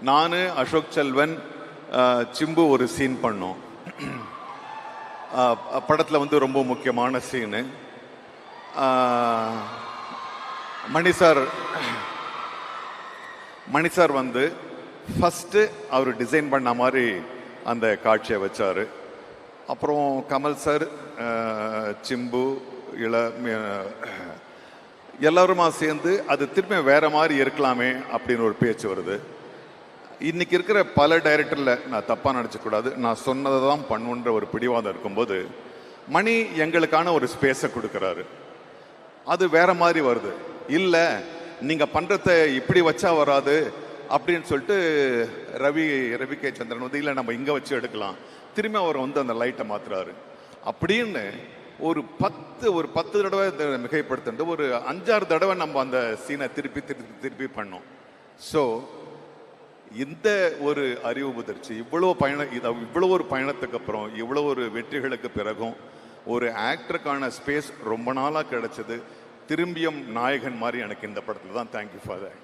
நான் அசோக் செல்வன் சிம்பு ஒரு சீன் பண்ணோம். படத்தில் வந்து ரொம்ப முக்கியமான சீனு. மணி சார் வந்து ஃபஸ்ட்டு அவர் டிசைன் பண்ண மாதிரி அந்த காட்சியை வச்சார். அப்புறம் கமல் சார், சிம்பு, எல்லாருமா சேர்ந்து அது திரும்ப வேற மாதிரி இருக்கலாமே அப்படின்னு ஒரு பேச்சு வருது. இன்னைக்கு இருக்கிற பல டைரக்டரில் நான் தப்பாக நினச்சக்கூடாது, நான் சொன்னதை தான் பண்ணுன்ற ஒரு பிடிவாதம் இருக்கும்போது மணி எங்களுக்கான ஒரு ஸ்பேஸை கொடுக்குறாரு. அது வேற மாதிரி வருது. இல்லை நீங்கள் பண்ணுறத இப்படி வச்சா வராது அப்படின்னு சொல்லிட்டு ரவி கே சந்திரன் வந்து இல்லை நம்ம இங்கே வச்சு எடுக்கலாம், திரும்பி அவர் வந்து அந்த லைட்டை மாத்துறாரு. அப்படின்னு ஒரு 10 தடவை மிகைப்படுத்த ஒரு 5-6 தடவை நம்ம அந்த சீனை திருப்பி பண்ணோம். ஸோ இந்த ஒரு அறிவு முதிர்ச்சி இவ்வளோ ஒரு பயணத்துக்கு அப்புறம் இவ்வளோ ஒரு வெற்றிகளுக்கு பிறகும் ஒரு ஆக்டருக்கான ஸ்பேஸ் ரொம்ப நாளாக கிடைச்சது. திரும்பியும் நாயகன் மாதிரி எனக்கு இந்த படத்தில் தான். Thank you for that.